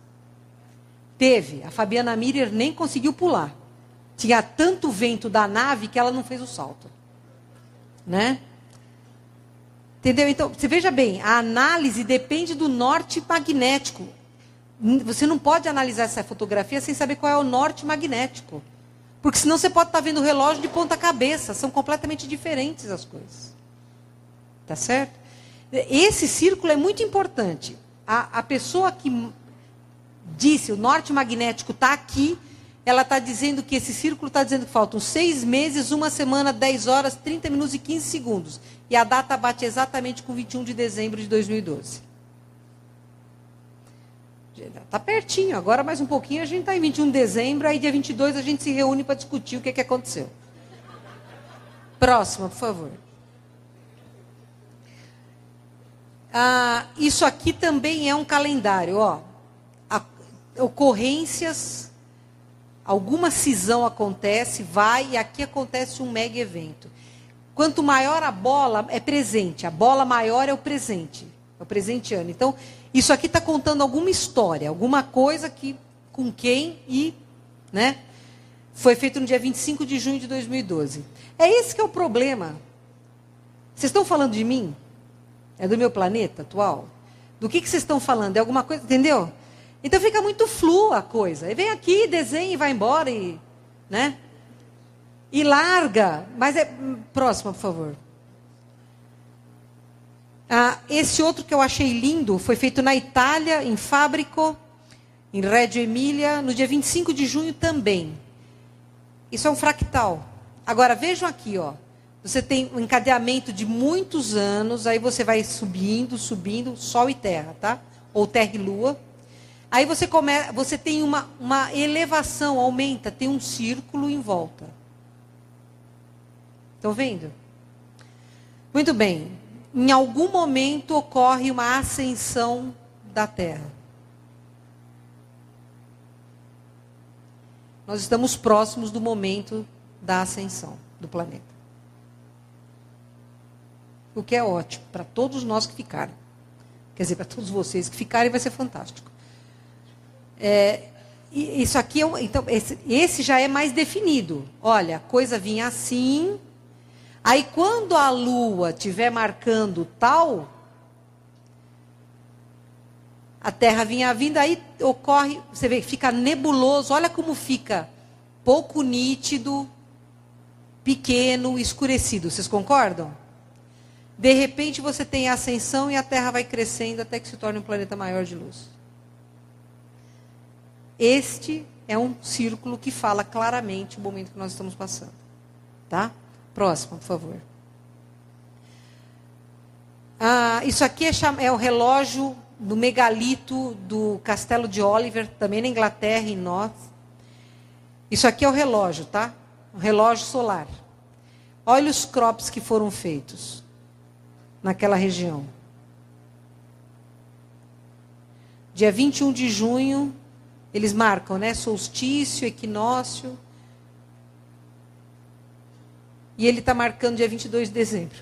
Teve. A Fabiana Miller nem conseguiu pular. Tinha tanto vento da nave que ela não fez o salto. Né? Entendeu? Então, você veja bem, a análise depende do norte magnético. Você não pode analisar essa fotografia sem saber qual é o norte magnético. Porque senão você pode estar vendo o relógio de ponta cabeça. São completamente diferentes as coisas. Tá certo? Esse círculo é muito importante. A pessoa que disse, o norte magnético está aqui, ela está dizendo que esse círculo está dizendo que faltam 6 meses, 1 semana, 10 horas, 30 minutos e 15 segundos. E a data bate exatamente com 21 de dezembro de 2012. Está pertinho, agora mais um pouquinho a gente está em 21 de dezembro, aí dia 22 a gente se reúne para discutir o que aconteceu. Próxima, por favor. Isso aqui também é um calendário, ó. Ocorrências, alguma cisão acontece, vai, e aqui acontece um mega evento. Quanto maior a bola, é presente. A bola maior é o presente ano. Então, isso aqui está contando alguma história, alguma coisa que, com quem e, né? Foi feito no dia 25 de junho de 2012. É esse que é o problema. Vocês estão falando de mim? É do meu planeta atual? Do que vocês estão falando? É alguma coisa, entendeu? Então fica muito flua a coisa. E vem aqui, desenha e vai embora, e, né? E larga, mas próxima, por favor. Esse outro que eu achei lindo foi feito na Itália, em Fábrico, em Reggio Emília, no dia 25 de junho também. Isso é um fractal. Agora, vejam aqui, ó. Você tem um encadeamento de muitos anos, aí você vai subindo, Sol e Terra, tá? Ou Terra e Lua. Aí você tem uma elevação, aumenta, tem um círculo em volta. Estão vendo? Muito bem. Em algum momento ocorre uma ascensão da Terra. Nós estamos próximos do momento da ascensão do planeta. O que é ótimo para todos nós que ficarem. Quer dizer, para todos vocês que ficarem vai ser fantástico. Isso aqui, então, esse já é mais definido. Olha, a coisa vinha assim. Aí quando a Lua estiver marcando tal, a Terra vinha vindo, aí ocorre, você vê, fica nebuloso, olha como fica pouco nítido, pequeno, escurecido. Vocês concordam? De repente você tem a ascensão e a Terra vai crescendo até que se torne um planeta maior de luz. Este é um círculo que fala claramente o momento que nós estamos passando. Tá? Próxima, por favor. Isso aqui é o relógio do megalito do Castelo de Oliver, também na Inglaterra, em North. Isso aqui é o relógio, tá? Um relógio solar. Olha os crops que foram feitos naquela região. Dia 21 de junho, eles marcam, né? Solstício, equinócio. E ele está marcando dia 22 de dezembro.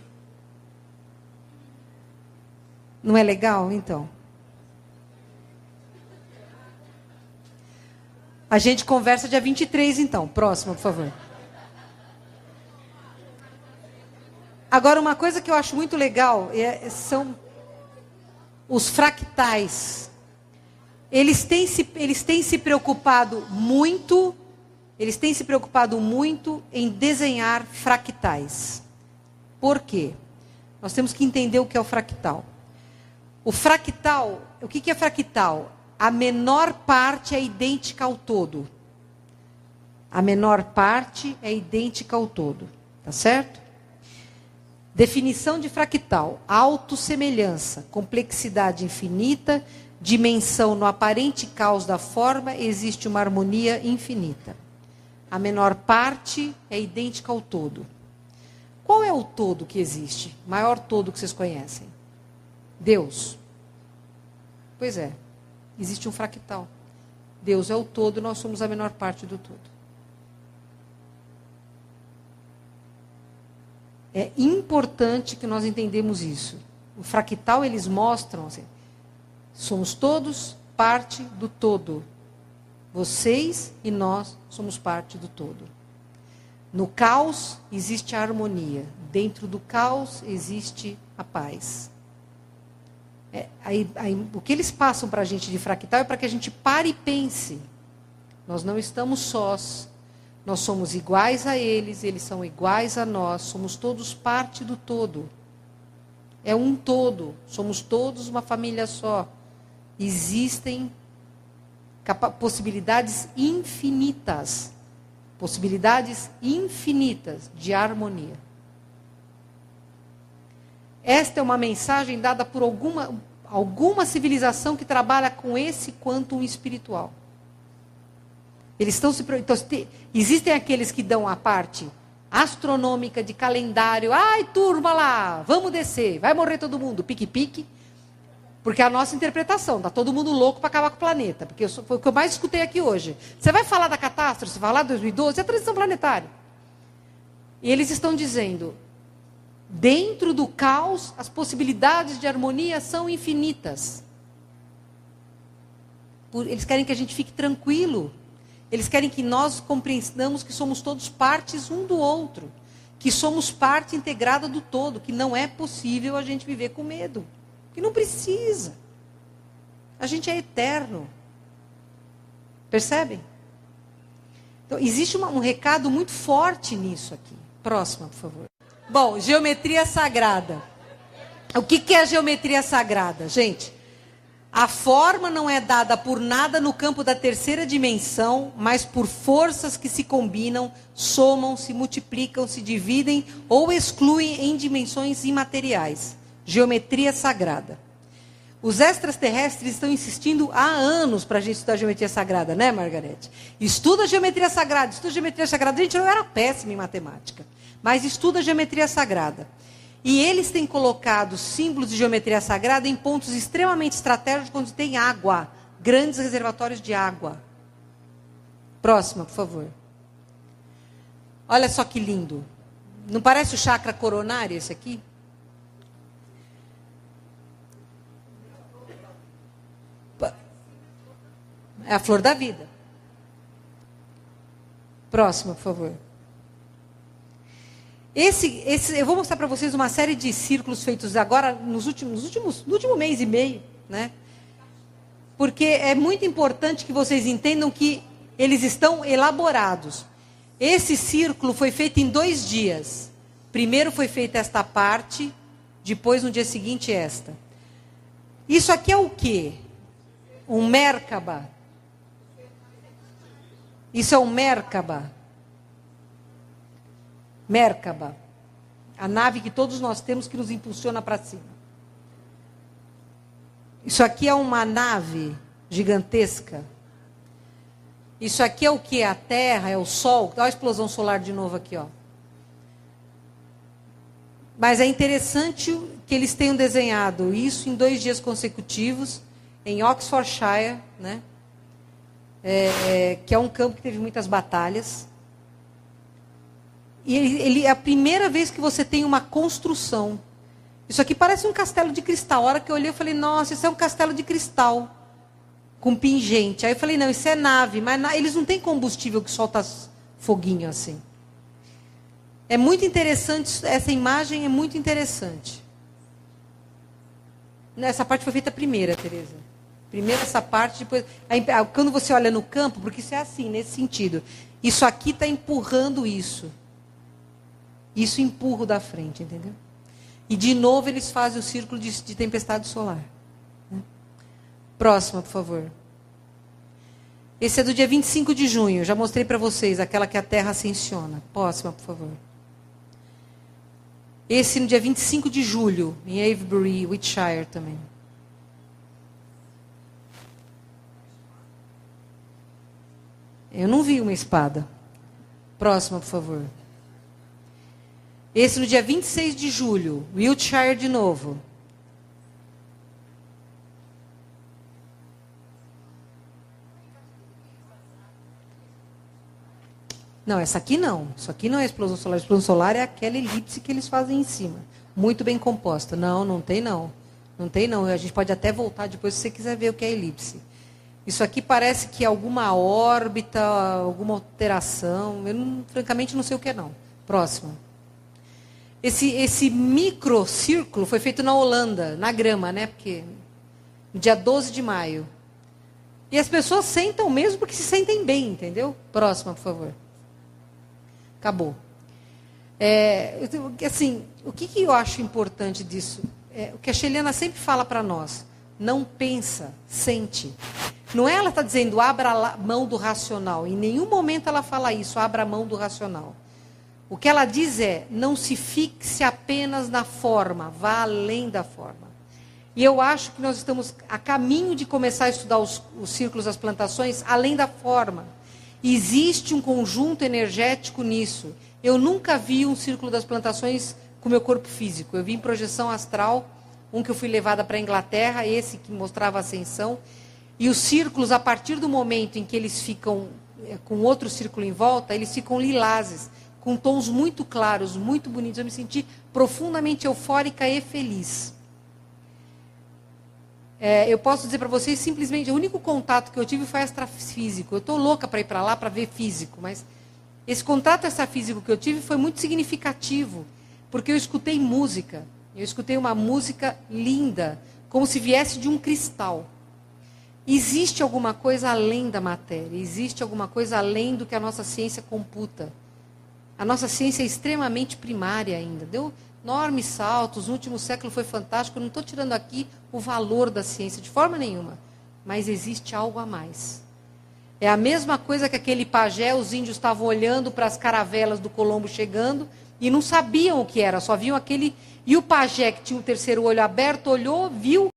Não é legal, então? A gente conversa dia 23, então. Próxima, por favor. Agora, uma coisa que eu acho muito legal são os fractais. Eles têm se preocupado muito em desenhar fractais. Por quê? Nós temos que entender o que é o fractal. O fractal, o que é fractal? A menor parte é idêntica ao todo. A menor parte é idêntica ao todo. Tá certo? Definição de fractal: autossemelhança, complexidade infinita, dimensão no aparente caos da forma, existe uma harmonia infinita. A menor parte é idêntica ao todo. Qual é o todo que existe? O maior todo que vocês conhecem? Deus. Pois é, existe um fractal. Deus é o todo, nós somos a menor parte do todo. É importante que nós entendamos isso. O fractal, eles mostram, assim, somos todos parte do todo. Vocês e nós somos parte do todo. No caos existe a harmonia. Dentro do caos existe a paz. O que eles passam para a gente de fractal é para que a gente pare e pense. Nós não estamos sós. Nós somos iguais a eles são iguais a nós. Somos todos parte do todo. É um todo. Somos todos uma família só. Existem possibilidades infinitas de harmonia. Esta é uma mensagem dada por alguma civilização que trabalha com esse quantum espiritual. Eles estão existem aqueles que dão a parte astronômica de calendário. Ai, turma lá, vamos descer, vai morrer todo mundo, pique-pique. Porque é a nossa interpretação, está todo mundo louco para acabar com o planeta. Porque foi o que eu mais escutei aqui hoje. Você vai falar da catástrofe, você vai falar de 2012, é a transição planetária. E eles estão dizendo, dentro do caos, as possibilidades de harmonia são infinitas. Eles querem que a gente fique tranquilo. Eles querem que nós compreendamos que somos todos partes um do outro. Que somos parte integrada do todo. Que não é possível a gente viver com medo. Que não precisa. A gente é eterno. Percebem? Então, existe um recado muito forte nisso aqui. Próxima, por favor. Bom, geometria sagrada. O que é a geometria sagrada? Gente, a forma não é dada por nada no campo da terceira dimensão, mas por forças que se combinam, somam, se multiplicam, se dividem ou excluem em dimensões imateriais. Geometria sagrada. Os extraterrestres estão insistindo há anos para a gente estudar geometria sagrada, né, Margarete? Estuda geometria sagrada, estuda geometria sagrada. Gente, eu era péssima em matemática, mas estuda geometria sagrada. E eles têm colocado símbolos de geometria sagrada em pontos extremamente estratégicos onde tem água, grandes reservatórios de água. Próxima, por favor. Olha só que lindo. Não parece o chakra coronário esse aqui? É a flor da vida. Próxima, por favor. Eu vou mostrar para vocês uma série de círculos feitos agora no último mês e meio, né? Porque é muito importante que vocês entendam que eles estão elaborados. Esse círculo foi feito em 2 dias. Primeiro foi feita esta parte, depois no dia seguinte esta. Isso aqui é o quê? Um Merkaba. Isso é um Merkaba. Merkaba, a nave que todos nós temos que nos impulsiona para cima. Isso aqui é uma nave gigantesca. Isso aqui é o que? A Terra, é o Sol. Dá a explosão solar de novo aqui, ó. Mas é interessante que eles tenham desenhado isso em 2 dias consecutivos, em Oxfordshire, né? Que é um campo que teve muitas batalhas. E ele é a primeira vez que você tem uma construção. Isso aqui parece um castelo de cristal. A hora que eu olhei, eu falei, nossa, isso é um castelo de cristal. Com pingente. Aí eu falei, não, isso é nave. Mas eles não têm combustível que solta foguinho assim. É muito interessante, essa imagem é muito interessante. Essa parte foi feita primeira, Tereza. Primeiro essa parte, depois... Quando você olha no campo, porque isso é assim, nesse sentido. Isso aqui está empurrando isso. Isso empurra da frente, entendeu? E de novo eles fazem o círculo de tempestade solar. Né? Próxima, por favor. Esse é do dia 25 de junho. Já mostrei para vocês, aquela que a Terra ascensiona. Próxima, por favor. Esse no dia 25 de julho, em Avebury, Wiltshire também. Eu não vi uma espada. Próxima, por favor. Esse no dia 26 de julho, Wiltshire de novo. Não, essa aqui não. Isso aqui não é explosão solar. A explosão solar é aquela elipse que eles fazem em cima. Muito bem composta. Não, não tem não. Não tem não. A gente pode até voltar depois se você quiser ver o que é elipse. Isso aqui parece que é alguma órbita, alguma alteração. Eu, francamente, não sei o que é não. Próximo. Esse microcírculo foi feito na Holanda, na grama, né? Porque no dia 12 de maio. E as pessoas sentam mesmo porque se sentem bem, entendeu? Próxima, por favor. Acabou. Assim, o que eu acho importante disso? O que a Sheliana sempre fala para nós. Não pensa, sente. Não é ela está dizendo, abra a mão do racional. Em nenhum momento ela fala isso, abra a mão do racional. O que ela diz é, não se fixe apenas na forma, vá além da forma. E eu acho que nós estamos a caminho de começar a estudar os círculos das plantações além da forma. Existe um conjunto energético nisso. Eu nunca vi um círculo das plantações com meu corpo físico. Eu vi em projeção astral, um que eu fui levada para a Inglaterra, esse que mostrava a ascensão. E os círculos, a partir do momento em que eles ficam com outro círculo em volta, eles ficam lilazes, com tons muito claros, muito bonitos. Eu me senti profundamente eufórica e feliz. Eu posso dizer para vocês, simplesmente, o único contato que eu tive foi extrafísico. Eu estou louca para ir para lá para ver físico, mas esse contato extrafísico que eu tive foi muito significativo, porque eu escutei música. Eu escutei uma música linda, como se viesse de um cristal. Existe alguma coisa além da matéria, existe alguma coisa além do que a nossa ciência computa. A nossa ciência é extremamente primária ainda, deu enormes saltos, o último século foi fantástico, eu não estou tirando aqui o valor da ciência de forma nenhuma, mas existe algo a mais. É a mesma coisa que aquele pajé, os índios estavam olhando para as caravelas do Colombo chegando e não sabiam o que era, só viam aquele... E o pajé, que tinha o terceiro olho aberto, olhou, viu